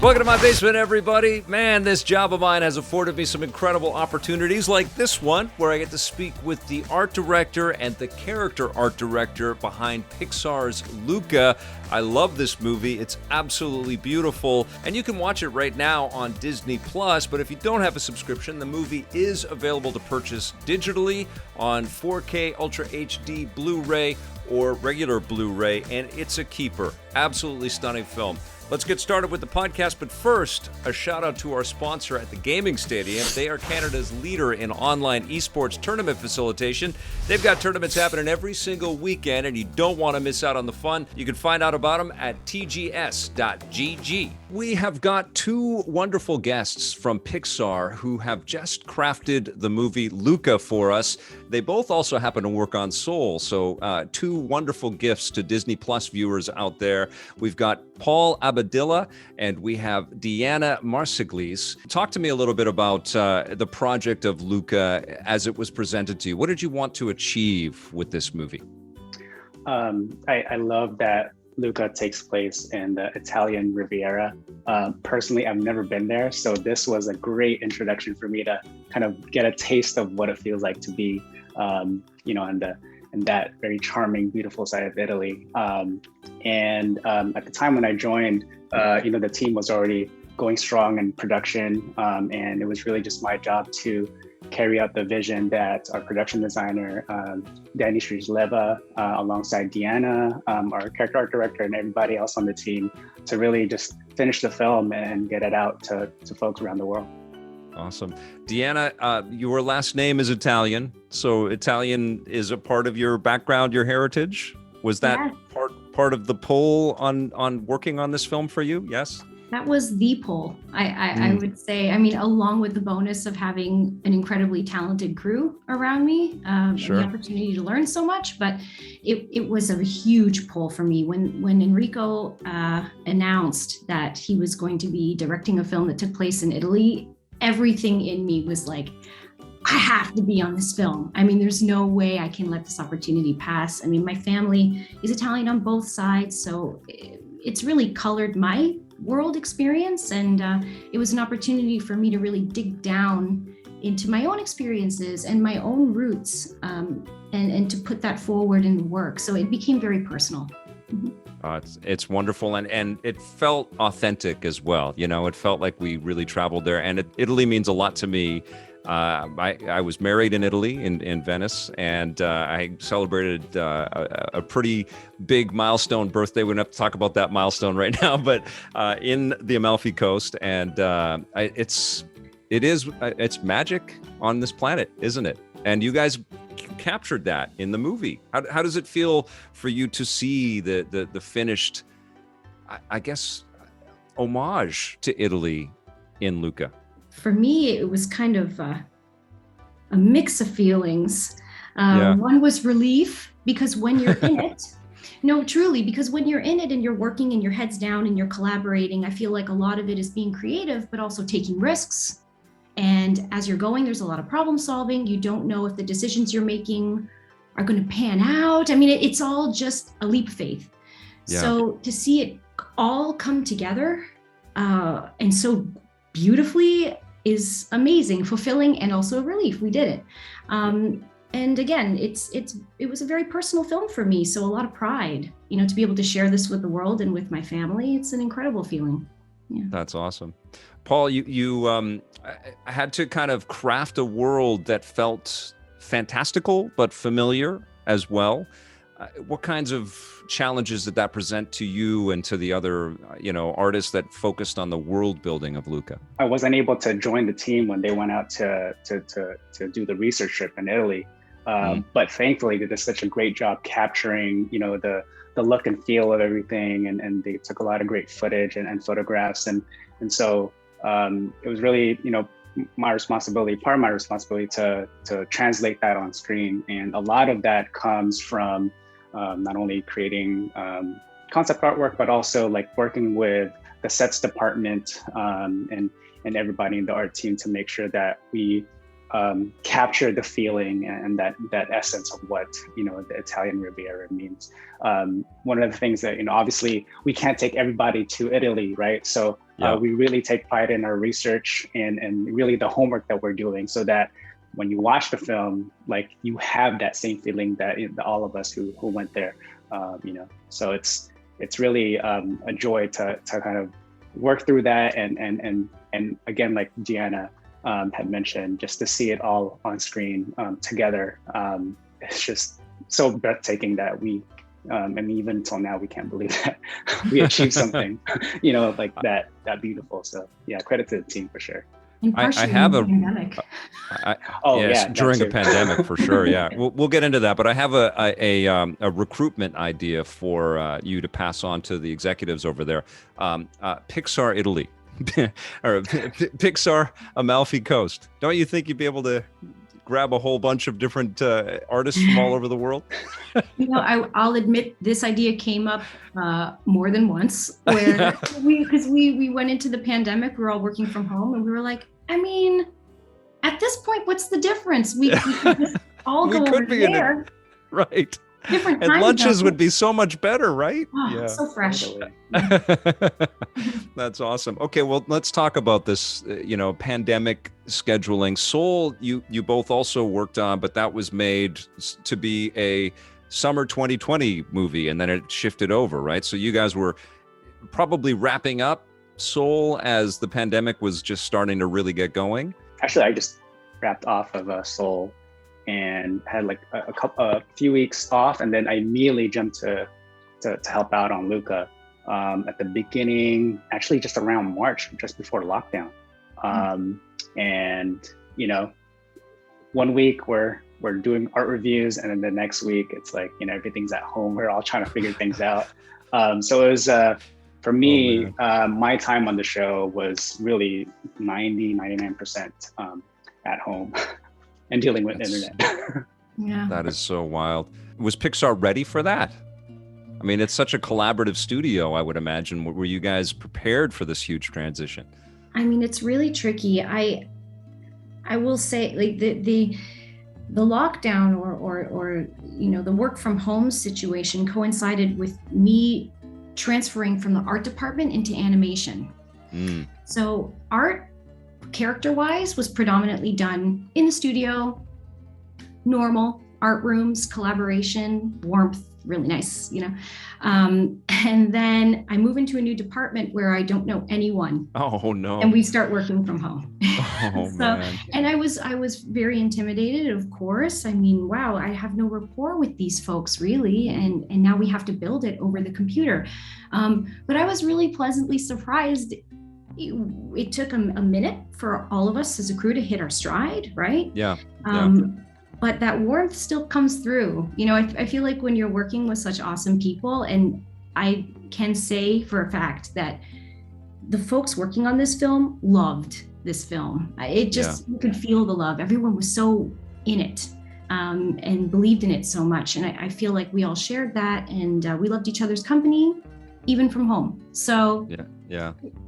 Welcome to my basement, everybody. Man, this job of mine has afforded me some incredible opportunities like this one, where I get to speak with the art director and the character art director behind Pixar's Luca. I love this movie. It's absolutely beautiful, and you can watch it right now on Disney+, but if you don't have a subscription, the movie is available to purchase digitally on 4K Ultra HD Blu-ray or regular Blu-ray, and it's a keeper. Absolutely stunning film. Let's get started with the podcast, but first, a shout out to our sponsor at the Gaming Stadium. They are Canada's leader in online esports tournament facilitation. They've got tournaments happening every single weekend, and you don't want to miss out on the fun. You can find out about them at tgs.gg. We have got two wonderful guests from Pixar who have just crafted the movie Luca for us. They both also happen to work on Soul, so two wonderful gifts to Disney Plus viewers out there. We've got Paul Abadilla, and we have Deanna Marsigliese. Talk to me a little bit about the project of Luca as it was presented to you. What did you want to achieve with this movie? I love that Luca takes place in the Italian Riviera. Personally, I've never been there, so this was a great introduction for me to kind of get a taste of what it feels like to be, in that very charming, beautiful side of Italy. And at the time when I joined, the team was already going strong in production, and it was really just my job to carry out the vision that our production designer, Danny, alongside Deanna, our character art director, and everybody else on the team, to really just finish the film and get it out to folks around the world. Awesome. Deanna, your last name is Italian, so Italian is a part of your background, your heritage. Was that part of the pull on working on this film for you? Yes? That was the pull, I would say. I mean, along with the bonus of having an incredibly talented crew around me, Sure. The opportunity to learn so much, but it was a huge pull for me. When Enrico announced that he was going to be directing a film that took place in Italy, everything in me was like, I have to be on this film. I mean, there's no way I can let this opportunity pass. I mean, my family is Italian on both sides, so it's really colored my world experience, and it was an opportunity for me to really dig down into my own experiences and my own roots, and to put that forward in the work. So it became very personal. Mm-hmm. It's wonderful, and it felt authentic as well. You know, it felt like we really traveled there, and Italy means a lot to me. I was married in Italy, in Venice, and I celebrated a pretty big milestone birthday. We don't have to talk about that milestone right now, but in the Amalfi Coast, and it's magic on this planet, isn't it? And you guys captured that in the movie. How does it feel for you to see the finished, I guess, homage to Italy in Luca? For me, it was kind of a mix of feelings. One was relief, because when you're in it, no, truly, because when you're in it and you're working and your head's down and you're collaborating, I feel like a lot of it is being creative, but also taking risks. And as you're going, there's a lot of problem solving. You don't know if the decisions you're making are going to pan out. I mean, it's all just a leap of faith. Yeah. So to see it all come together and so beautifully is amazing, fulfilling, and also a relief. We did it. And again, it was a very personal film for me. So a lot of pride, to be able to share this with the world and with my family. It's an incredible feeling. Yeah. That's awesome. Paul, you had to kind of craft a world that felt fantastical, but familiar as well. What kinds of challenges did that present to you and to the other, artists that focused on the world building of Luca? I wasn't able to join the team when they went out to do the research trip in Italy. But thankfully, they did such a great job capturing, the look and feel of everything. And they took a lot of great footage and photographs. And so it was really, part of my responsibility to translate that on screen. And a lot of that comes from not only creating concept artwork, but also like working with the sets department and everybody in the art team to make sure that we capture the feeling and that essence of what the Italian Riviera means. One of the things that obviously we can't take everybody to Italy, right? So Yeah. We really take pride in our research and really the homework that we're doing, so that when you watch the film, like you have that same feeling that all of us who went there, So it's really a joy to kind of work through that, and again, like Deanna had mentioned, just to see it all on screen together. It's just so breathtaking that we, and even until now, we can't believe that we achieved something, like that beautiful. So yeah, credit to the team for sure. And I have a pandemic. During a pandemic for sure. Yeah, we'll get into that. But I have a recruitment idea for you to pass on to the executives over there. Pixar Italy, or Pixar Amalfi Coast. Don't you think you'd be able to grab a whole bunch of different artists from all over the world? I'll admit this idea came up more than once, where we went into the pandemic, we were all working from home, and we were like, I mean, at this point, what's the difference? We could just all go over there. Right. Different and time lunches zones. would be so much better, right? Oh, so fresh. That's awesome. Okay, well, let's talk about this, pandemic scheduling. Soul, you both also worked on, but that was made to be a summer 2020 movie, and then it shifted over, right? So you guys were probably wrapping up Soul as the pandemic was just starting to really get going. Actually, I just wrapped off of Soul and had like a few weeks off, and then I immediately jumped to help out on Luca at the beginning, actually just around March, just before lockdown. And 1 week we're doing art reviews, and then the next week it's like everything's at home. We're all trying to figure things out. So it was for me, my time on the show was really 99% at home. And dealing with internet. Yeah. That is so wild. Was Pixar ready for that? I mean, it's such a collaborative studio, I would imagine. Were you guys prepared for this huge transition? I mean, it's really tricky. I will say, like the lockdown or the work from home situation coincided with me transferring from the art department into animation. So art, character-wise, was predominantly done in the studio, normal art rooms, collaboration, warmth, really nice, and then I move into a new department where I don't know anyone. Oh no. And we start working from home. Oh man. And I was very intimidated, of course. I mean, wow, I have no rapport with these folks really, and now we have to build it over the computer. But I was really pleasantly surprised. It took a minute for all of us as a crew to hit our stride, right? Yeah. But that warmth still comes through. I feel like when you're working with such awesome people, and I can say for a fact that the folks working on this film loved this film. It just, you could feel the love. Everyone was so in it and believed in it so much. And I feel like we all shared that, and we loved each other's company, even from home. So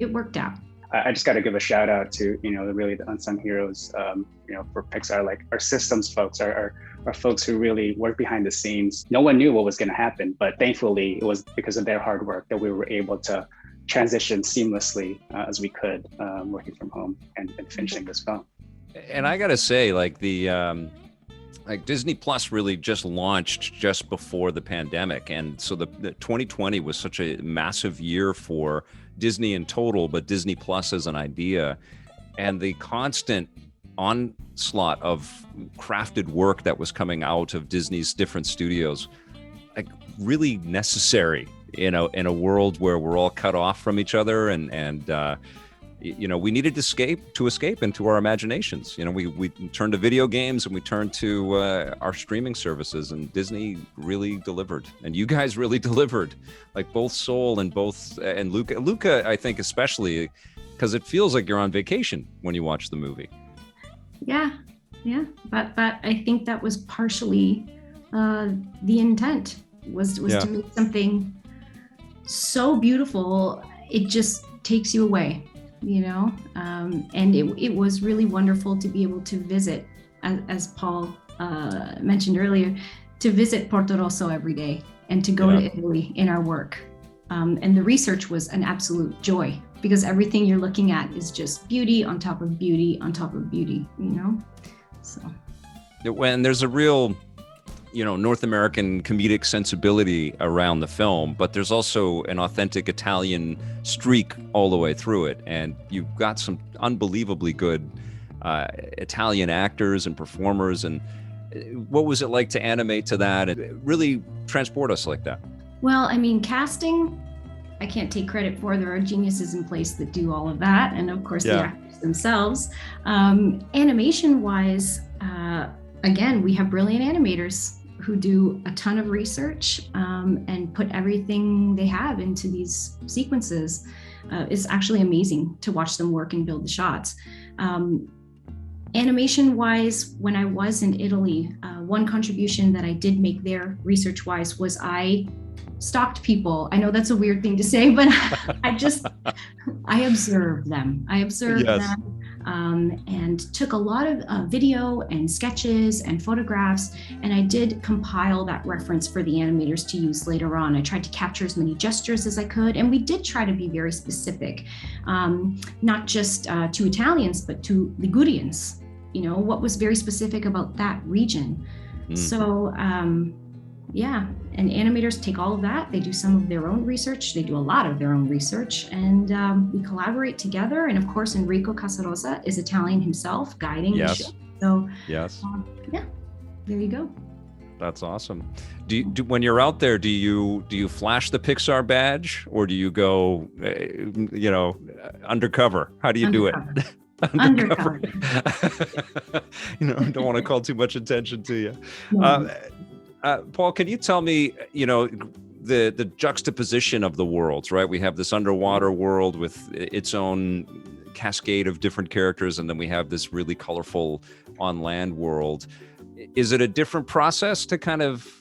it worked out. I just got to give a shout out to, really the unsung heroes, for Pixar, like our systems folks, our folks who really work behind the scenes. No one knew what was going to happen, but thankfully it was because of their hard work that we were able to transition seamlessly as we could, working from home and finishing this film. And I got to say, like Disney Plus really just launched just before the pandemic. And so the 2020 was such a massive year for Disney in total, but Disney Plus as an idea, and the constant onslaught of crafted work that was coming out of Disney's different studios, like really necessary, in a world where we're all cut off from each other, and we needed to escape into our imaginations. We turned to video games, and we turned to our streaming services, and Disney really delivered, and you guys really delivered, like both Soul and Luca. Luca, I think especially because it feels like you're on vacation when you watch the movie. Yeah. But I think that was partially the intent was to make something so beautiful it just takes you away. And it was really wonderful to be able to visit, as Paul mentioned earlier, to visit Porto Rosso every day and to go to Italy in our work. And the research was an absolute joy because everything you're looking at is just beauty on top of beauty on top of beauty, so. When there's a real, North American comedic sensibility around the film, but there's also an authentic Italian streak all the way through it. And you've got some unbelievably good Italian actors and performers. And what was it like to animate to that and really transport us like that? Well, I mean, casting, I can't take credit for. There are geniuses in place that do all of that. And of course, the actors themselves. Animation-wise, again, we have brilliant animators who do a ton of research and put everything they have into these sequences. It's actually amazing to watch them work and build the shots. Animation-wise, when I was in Italy, one contribution that I did make there research-wise was I stalked people. I know that's a weird thing to say, but I observed them. them. And took a lot of video and sketches and photographs, and I did compile that reference for the animators to use later on. I tried to capture as many gestures as I could, and we did try to be very specific, not just to Italians, but to Ligurians, what was very specific about that region. So, and animators take all of that. They do some of their own research. They do a lot of their own research, and we collaborate together. And of course, Enrico Casarosa is Italian himself, guiding the show. So, there you go. That's awesome. When you're out there, do you flash the Pixar badge, or do you go, undercover? How do you do it? Undercover. Don't want to call too much attention to you. No. Paul, can you tell me, the juxtaposition of the worlds, right? We have this underwater world with its own cascade of different characters, and then we have this really colorful on land world. Is it a different process to kind of,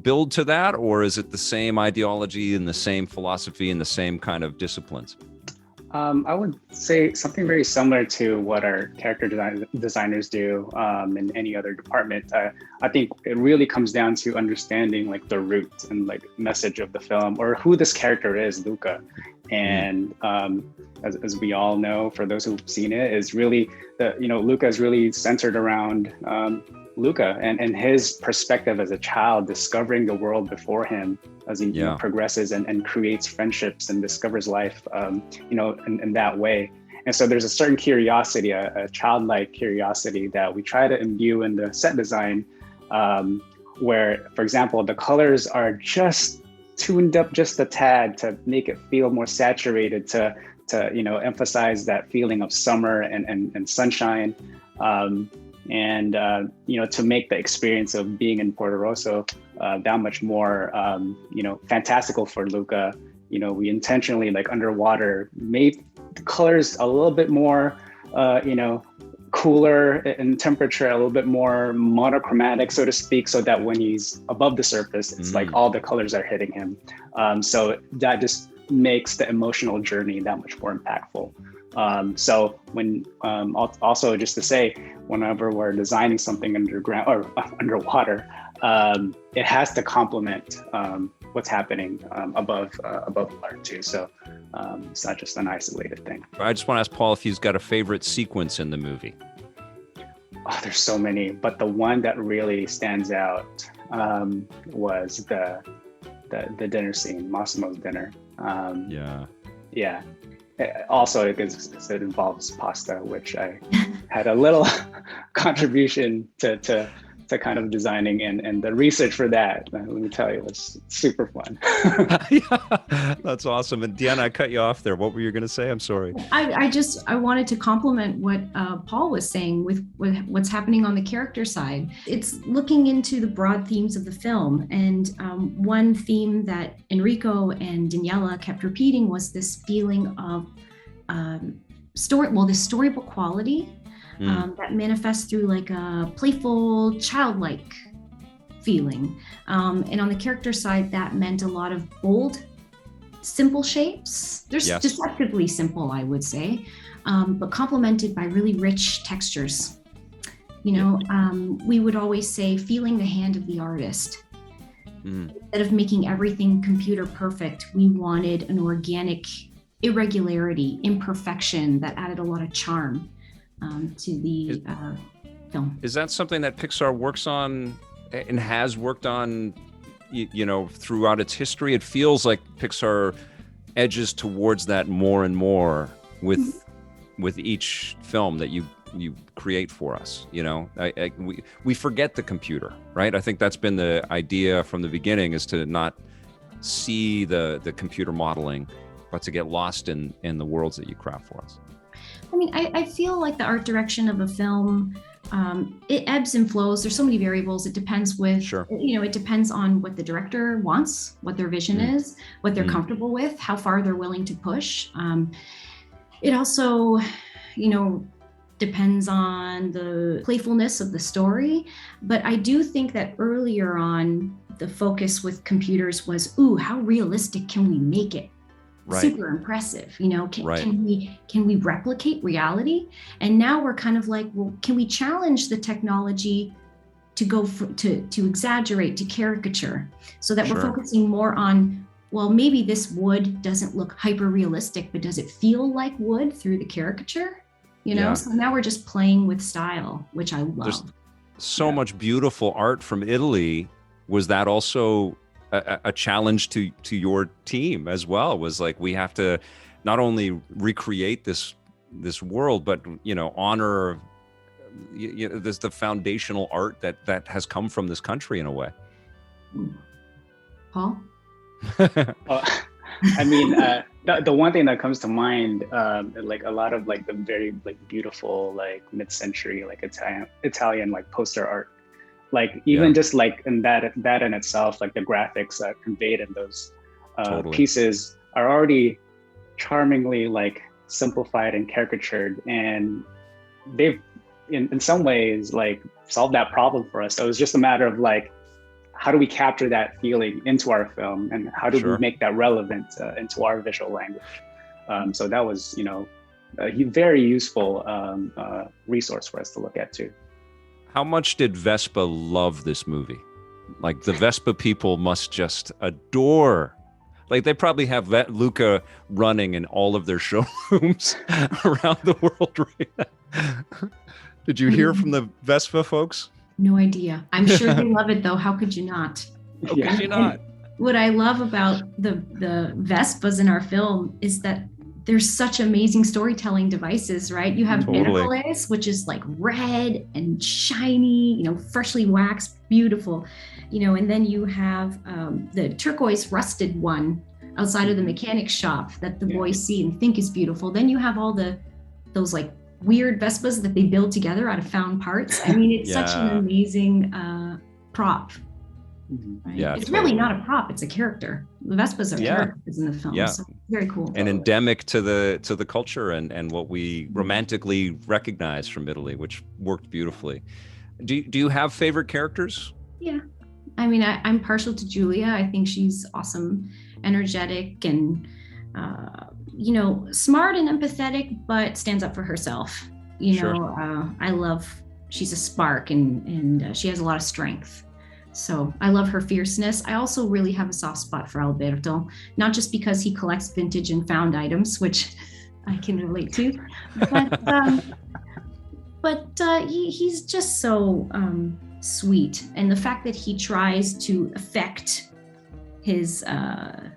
build to that, or is it the same ideology and the same philosophy and the same kind of disciplines? I would say something very similar to what our character designers do in any other department. I think it really comes down to understanding like the root and like message of the film, or who this character is, Luca. And as we all know, for those who've seen it, is really Luca is really centered around Luca and his perspective as a child, discovering the world before him as he progresses and creates friendships and discovers life, in that way. And so there's a certain curiosity, a childlike curiosity that we try to imbue in the set design, where, for example, the colors are just tuned up just a tad to make it feel more saturated, to emphasize that feeling of summer and sunshine. To make the experience of being in Porto Rosso that much more, fantastical for Luca. We intentionally, like underwater, made the colors a little bit more, cooler in temperature, a little bit more monochromatic, so to speak, so that when he's above the surface, it's like all the colors are hitting him. So that just makes the emotional journey that much more impactful. So when, also just to say, whenever we're designing something underground or underwater, it has to complement what's happening above water too. So it's not just an isolated thing. I just want to ask Paul if he's got a favorite sequence in the movie. Oh, there's so many, but the one that really stands out was the dinner scene, Massimo's dinner. Yeah. Also, it involves pasta, which I had a little contribution to kind of designing, and the research for that, let me tell you, was super fun. Yeah, that's awesome. And Deanna, I cut you off there. What were you going to say? I'm sorry. I wanted to compliment what Paul was saying with what's happening on the character side. It's looking into the broad themes of the film. And one theme that Enrico and Daniela kept repeating was this feeling of this storybook quality that manifests through like a playful, childlike feeling. And on the character side, that meant a lot of bold, simple shapes. They're deceptively simple, I would say, but complemented by really rich textures. We would always say, feeling the hand of the artist. Instead of making everything computer perfect, we wanted an organic irregularity, imperfection that added a lot of charm to the film. Is that something that Pixar works on and has worked on, throughout its history? It feels like Pixar edges towards that more and more with each film that you create for us. We forget the computer, right? I think that's been the idea from the beginning, is to not see the computer modeling, but to get lost in the worlds that you craft for us. I mean, I feel like the art direction of a film, it ebbs and flows. There's so many variables. It depends it depends on what the director wants, what their vision is, what they're comfortable with, how far they're willing to push. It also, depends on the playfulness of the story. But I do think that earlier on, the focus with computers was, how realistic can we make it? Right. Super impressive. Can we replicate reality? And now we're kind of like, well, can we challenge the technology to go to exaggerate, to caricature, so that we're focusing more on, well, maybe this wood doesn't look hyper realistic, but does it feel like wood through the caricature? So now we're just playing with style, which I love. There's so much beautiful art from Italy. Was that also a challenge to your team as well? Was like, we have to not only recreate this world, but honor the foundational art that has come from this country in a way. Paul? I mean, the one thing that comes to mind, like a lot of like the very like beautiful like mid-century like Italian like poster art, like even just like in that in itself, like the graphics conveyed in those pieces are already charmingly like simplified and caricatured, and they've in some ways like solved that problem for us. So it was just a matter of like, how do we capture that feeling into our film, and how do we make that relevant into our visual language? So that was, a very useful resource for us to look at too. How much did Vespa love this movie? Like, the Vespa people must just adore. Like, they probably have Luca running in all of their showrooms around the world right now. Did you hear from the Vespa folks? No idea. I'm sure they love it though. How could you not? How could you not? What I love about the Vespas in our film is that there's such amazing storytelling devices, right? You have Hercules, which is like red and shiny, freshly waxed, beautiful, and then you have the turquoise rusted one outside of the mechanic shop that the boys see and think is beautiful. Then you have all those like weird Vespas that they build together out of found parts. I mean, it's such an amazing prop. Right? Yeah, it's really not a prop; it's a character. The Vespas are characters in the film. So very cool. And endemic to the culture and what we romantically recognize from Italy, which worked beautifully. Do you have favorite characters? Yeah, I mean, I'm partial to Julia. I think she's awesome, energetic, and smart and empathetic, but stands up for herself. I love. She's a spark, and she has a lot of strength. So I love her fierceness. I also really have a soft spot for Alberto, not just because he collects vintage and found items, which I can relate to, but he's just so sweet. And the fact that he tries to affect a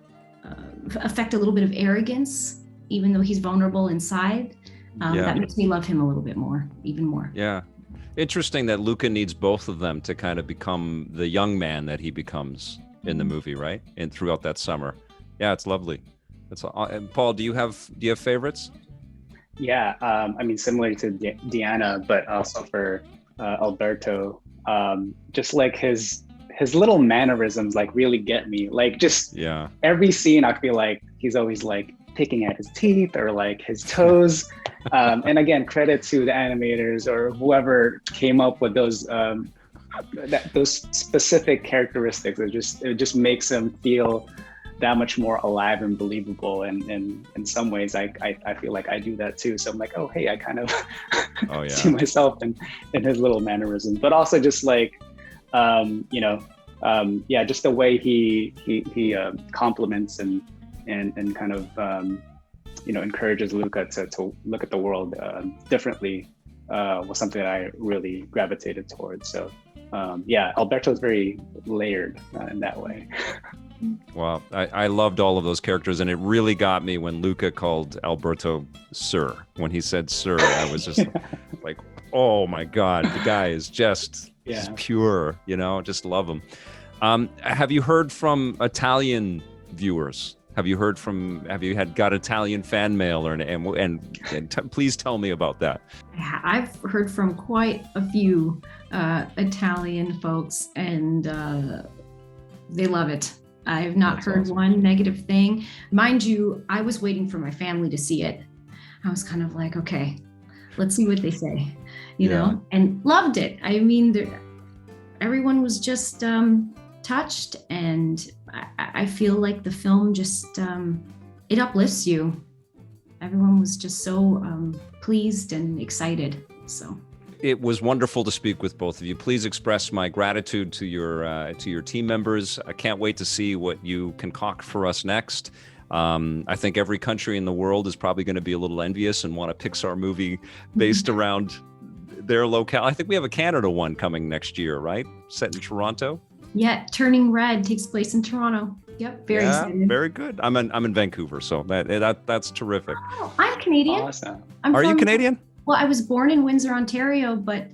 little bit of arrogance, even though he's vulnerable inside, that makes me love him a little bit more, even more. Yeah. Interesting that Luca needs both of them to kind of become the young man that he becomes in the movie, right? And throughout that summer. Yeah, it's lovely. And Paul, do you have favorites? Yeah, I mean, similar to Deanna, but also for Alberto, just like his little mannerisms like really get me. Like just every scene, I feel like he's always like picking at his teeth or like his toes. And again, credit to the animators or whoever came up with those specific characteristics. It just makes him feel that much more alive and believable. And in some ways, I feel like I do that too. So I'm like, oh, hey, I kind of see myself in his little mannerisms, but also just like, just the way he compliments and kind of encourages Luca to look at the world differently was something that I really gravitated towards. So Alberto is very layered in that way. Wow, I loved all of those characters, and it really got me when Luca called Alberto Sir. When he said Sir, I was just like, oh my God, the guy is just pure, just love him. Have you heard from Italian viewers? Have you got Italian fan mail and please tell me about that. I've heard from quite a few Italian folks, and they love it. I have not heard one negative thing. Mind you, I was waiting for my family to see it. I was kind of like, okay, let's see what they say, you know, and loved it. I mean, everyone was just touched, and I feel like the film just, it uplifts you. Everyone was just so pleased and excited, so. It was wonderful to speak with both of you. Please express my gratitude to your team members. I can't wait to see what you concoct for us next. I think every country in the world is probably going to be a little envious and want a Pixar movie based around their locale. I think we have a Canada one coming next year, right? Set in Toronto. Yeah, Turning Red takes place in Toronto. Yep, very excited. Very good. I'm in Vancouver, so that's terrific. Oh, I'm Canadian. Awesome. Are you Canadian? Well, I was born in Windsor, Ontario, but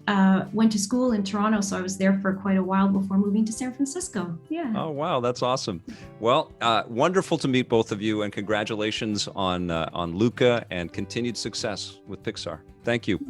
went to school in Toronto, so I was there for quite a while before moving to San Francisco. Yeah. Oh, wow, that's awesome. Well, wonderful to meet both of you, and congratulations on Luca and continued success with Pixar. Thank you.